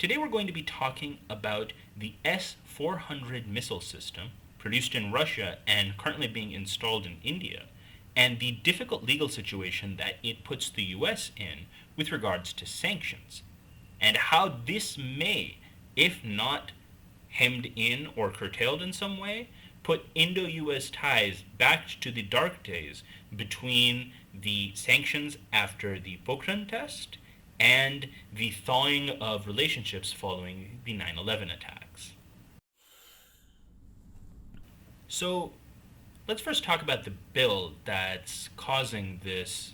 Today we're going to be talking about the S-400 missile system, produced in Russia and currently being installed in India, and the difficult legal situation that it puts the US in with regards to sanctions, and how this may, if not hemmed in or curtailed in some way, put Indo-US ties back to the dark days between the sanctions after the Pokhran test and the thawing of relationships following the 9/11 attacks. So let's first talk about the bill that's causing this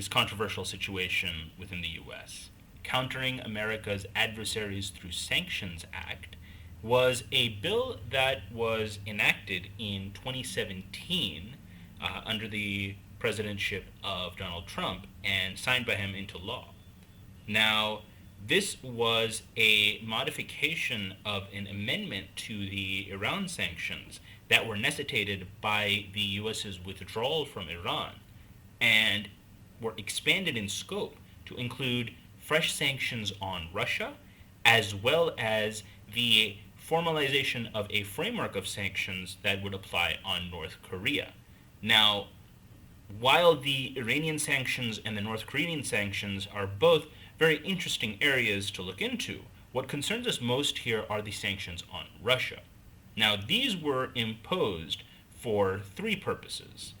controversial situation within the US. Countering America's Adversaries Through Sanctions Act was a bill that was enacted in 2017 under the presidentship of Donald Trump and signed by him into law. Now, this was a modification of an amendment to the Iran sanctions that were necessitated by the US's withdrawal from Iran and were expanded in scope to include fresh sanctions on Russia, as well as the formalization of a framework of sanctions that would apply on North Korea. Now, while the Iranian sanctions and the North Korean sanctions are both very interesting areas to look into, what concerns us most here are the sanctions on Russia. Now, these were imposed for three purposes.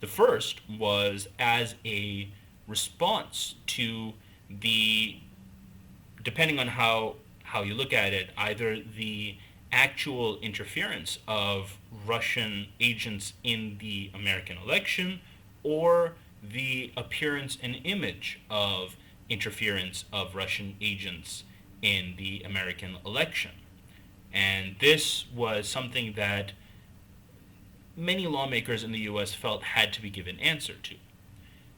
The first was as a response to the, depending on how you look at it, either the actual interference of Russian agents in the American election or the appearance and image of interference of Russian agents in the American election. And this was something that many lawmakers in the US felt had to be given answer to.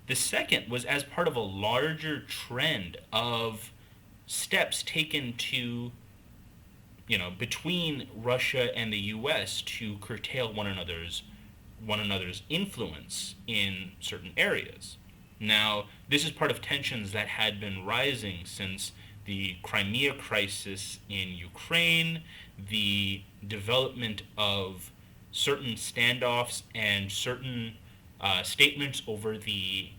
The second was as part of a larger trend of steps taken to, between Russia and the US to curtail one another's influence in certain areas. Now, this is part of tensions that had been rising since the Crimea crisis in Ukraine, the development of certain standoffs and certain statements over the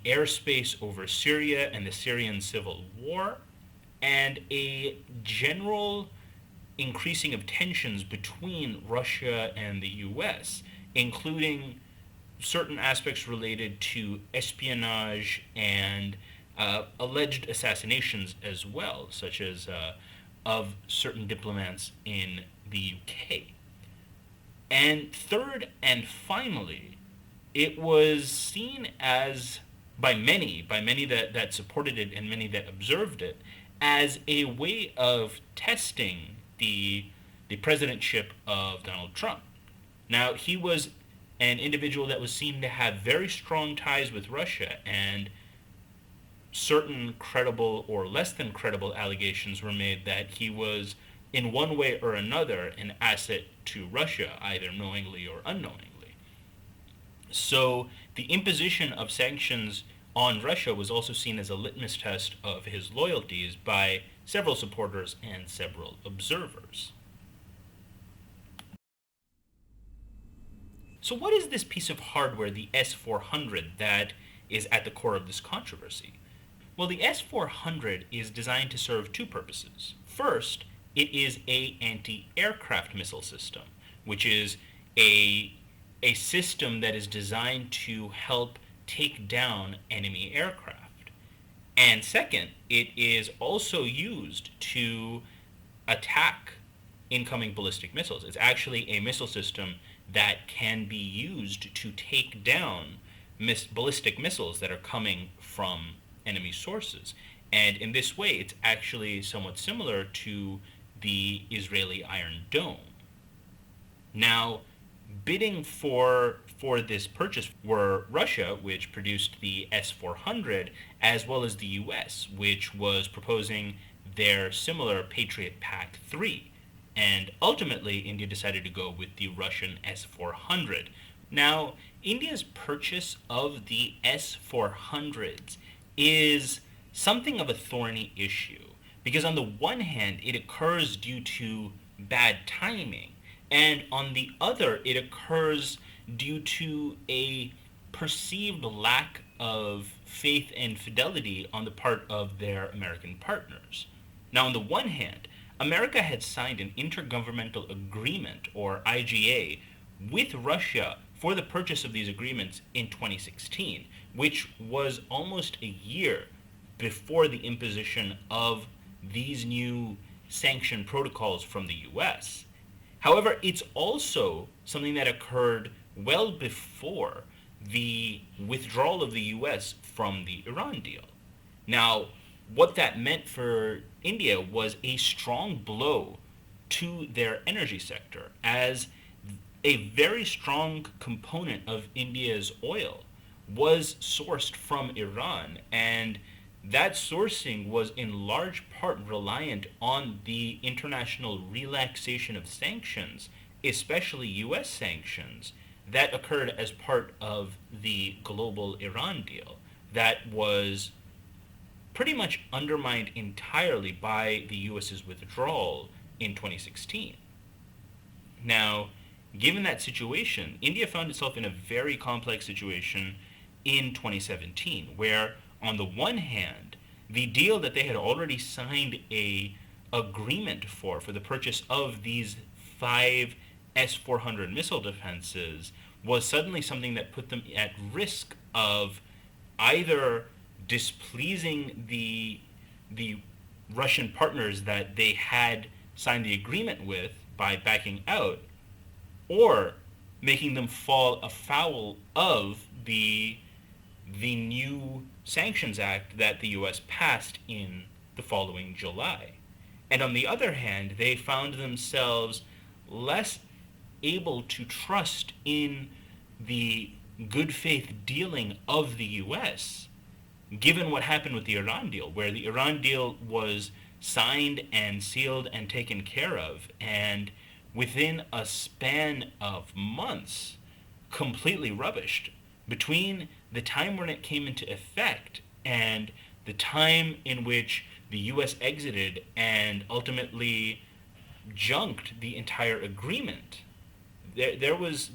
airspace over Syria and the Syrian civil war, and a general increasing of tensions between Russia and the US, including certain aspects related to espionage and alleged assassinations as well, such as of certain diplomats in the UK. And third and finally, it was seen as, by many that supported it and many that observed it, as a way of testing the presidentship of Donald Trump. Now, he was an individual that was seen to have very strong ties with Russia, and certain credible or less than credible allegations were made that he was, in one way or another, an asset to Russia, either knowingly or unknowingly. So the imposition of sanctions on Russia was also seen as a litmus test of his loyalties by several supporters and several observers. So what is this piece of hardware, the S-400, that is at the core of this controversy? Well, the S-400 is designed to serve two purposes. First, it is an anti-aircraft missile system, which is a system that is designed to help take down enemy aircraft. And second, it is also used to attack incoming ballistic missiles. It's actually a missile system that can be used to take down ballistic missiles that are coming from enemy sources. And in this way, it's actually somewhat similar to the Israeli Iron Dome. Now, bidding for this purchase were Russia, which produced the S-400, as well as the US, which was proposing their similar Patriot PAC-3. And ultimately, India decided to go with the Russian S-400. Now, India's purchase of the S-400s is something of a thorny issue Because on the one hand, it occurs due to bad timing, and on the other, it occurs due to a perceived lack of faith and fidelity on the part of their American partners. Now, on the one hand, America had signed an intergovernmental agreement, or IGA, with Russia for the purchase of these agreements in 2016, which was almost a year before the imposition of these new sanction protocols from the US. However, it's also something that occurred well before the withdrawal of the US from the Iran deal. Now, what that meant for India was a strong blow to their energy sector, as a very strong component of India's oil was sourced from Iran, and that sourcing was in large part reliant on the international relaxation of sanctions, especially US sanctions, that occurred as part of the global Iran deal that was pretty much undermined entirely by the US's withdrawal in 2016. Now, given that situation, India found itself in a very complex situation in 2017, where on the one hand, the deal that they had already signed a agreement for the purchase of these 5 S-400 missile defenses was suddenly something that put them at risk of either displeasing the Russian partners that they had signed the agreement with by backing out, or making them fall afoul of the new Sanctions Act that the U.S. passed in the following July. And on the other hand, they found themselves less able to trust in the good faith dealing of the U.S., given what happened with the Iran deal, where the Iran deal was signed and sealed and taken care of, and within a span of months, completely rubbished. Between the time when it came into effect and the time in which the U.S. exited and ultimately junked the entire agreement, there was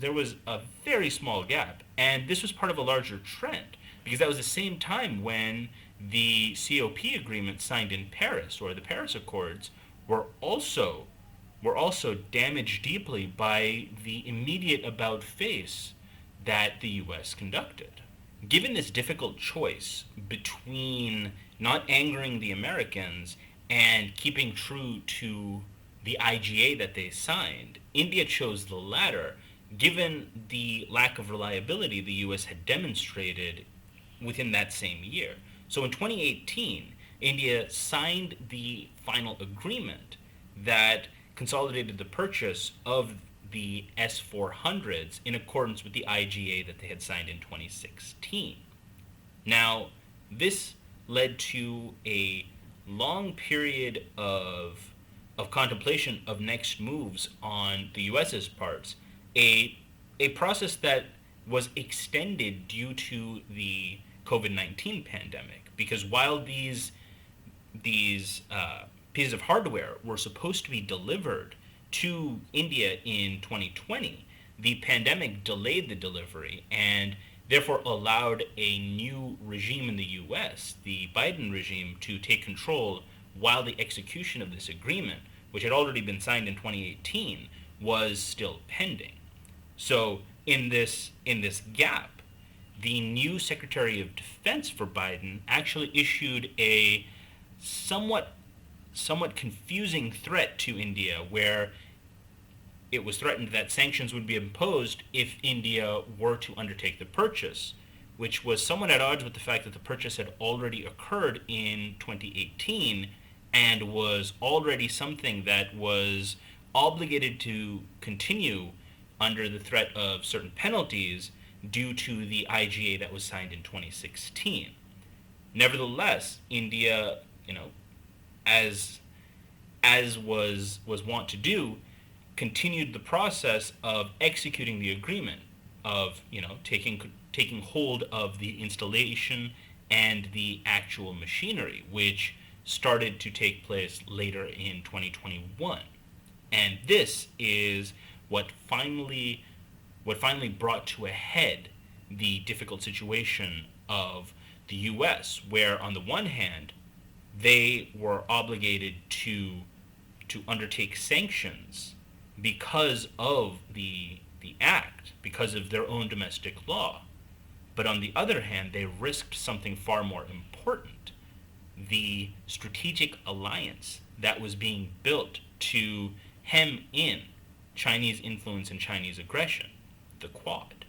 a very small gap. And this was part of a larger trend, because that was the same time when the COP agreement signed in Paris, or the Paris Accords, were also damaged deeply by the immediate about-face that the U.S. conducted. Given this difficult choice between not angering the Americans and keeping true to the IGA that they signed, India chose the latter, given the lack of reliability the U.S. had demonstrated within that same year. So in 2018, India signed the final agreement that consolidated the purchase of the S-400s in accordance with the IGA that they had signed in 2016. Now, this led to a long period of contemplation of next moves on the U.S.'s parts, a process that was extended due to the COVID-19 pandemic, because while these pieces of hardware were supposed to be delivered to India in 2020, the pandemic delayed the delivery and therefore allowed a new regime in the U.S., the Biden regime, to take control while the execution of this agreement, which had already been signed in 2018, was still pending. So in this gap, the new Secretary of Defense for Biden actually issued a somewhat confusing threat to India, where it was threatened that sanctions would be imposed if India were to undertake the purchase, which was somewhat at odds with the fact that the purchase had already occurred in 2018 and was already something that was obligated to continue under the threat of certain penalties due to the IGA that was signed in 2016. Nevertheless, India, as was wont to do, continued the process of executing the agreement, of taking hold of the installation and the actual machinery, which started to take place later in 2021. And this is what finally brought to a head the difficult situation of the US, where on the one hand they were obligated to undertake sanctions because of the act, because of their own domestic law. But on the other hand, they risked something far more important, the strategic alliance that was being built to hem in Chinese influence and Chinese aggression, the Quad.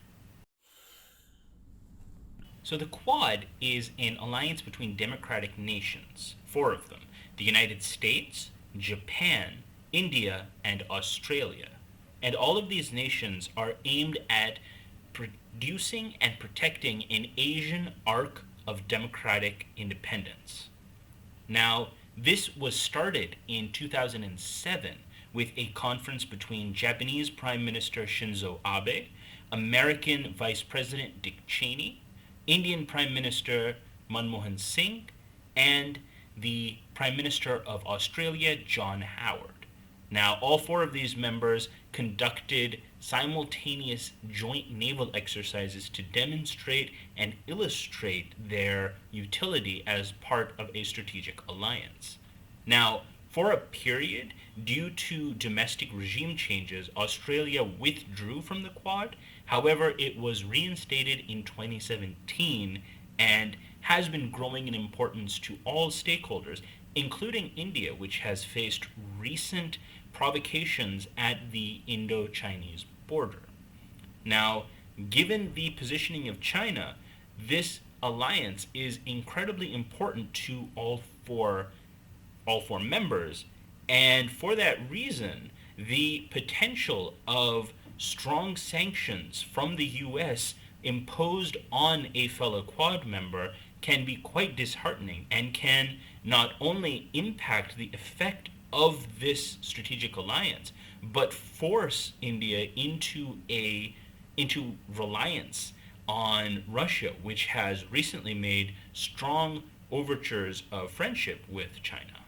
So the Quad is an alliance between democratic nations, four of them: the United States, Japan, India, and Australia. And all of these nations are aimed at producing and protecting an Asian arc of democratic independence. Now, this was started in 2007 with a conference between Japanese Prime Minister Shinzo Abe, American Vice President Dick Cheney, Indian Prime Minister Manmohan Singh, and the Prime Minister of Australia, John Howard. Now, all four of these members conducted simultaneous joint naval exercises to demonstrate and illustrate their utility as part of a strategic alliance. Now, for a period, due to domestic regime changes, Australia withdrew from the Quad. However, it was reinstated in 2017 and has been growing in importance to all stakeholders, including India, which has faced recent provocations at the Indo-Chinese border. Now, given the positioning of China, this alliance is incredibly important to all four members, and for that reason, the potential of strong sanctions from the US imposed on a fellow Quad member can be quite disheartening and can not only impact the effect of this strategic alliance, but force India into reliance on Russia, which has recently made strong overtures of friendship with China.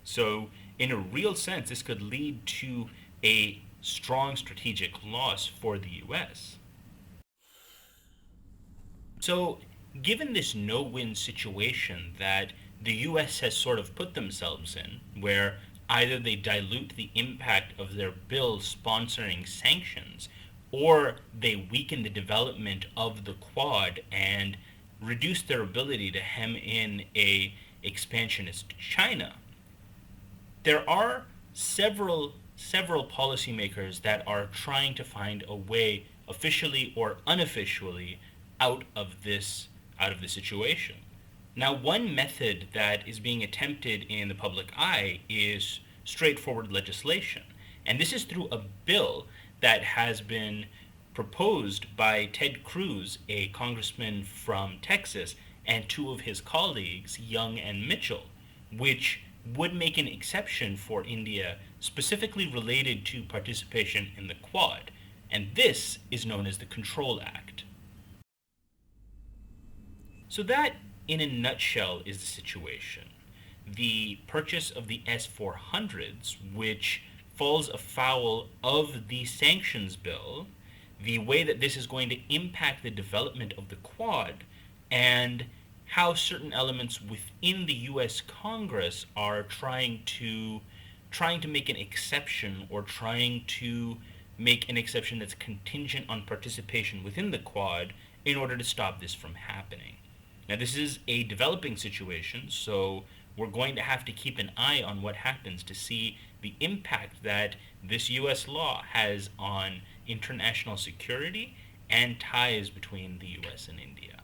So, in a real sense, this could lead to a strong strategic loss for the US. So, given this no-win situation that the US has sort of put themselves in, where either they dilute the impact of their bill sponsoring sanctions, or they weaken the development of the Quad and reduce their ability to hem in a expansionist China, there are several policymakers that are trying to find a way, officially or unofficially, out of this situation. Now, one method that is being attempted in the public eye is straightforward legislation. And this is through a bill that has been proposed by Ted Cruz, a congressman from Texas, and two of his colleagues, Young and Mitchell, which would make an exception for India specifically related to participation in the Quad. And this is known as the Control Act. So that, in a nutshell, is the situation. The purchase of the S-400s, which falls afoul of the sanctions bill, the way that this is going to impact the development of the Quad, and how certain elements within the U.S. Congress are trying to make an exception, or trying to make an exception that's contingent on participation within the Quad in order to stop this from happening. Now, this is a developing situation, so we're going to have to keep an eye on what happens to see the impact that this U.S. law has on international security and ties between the U.S. and India.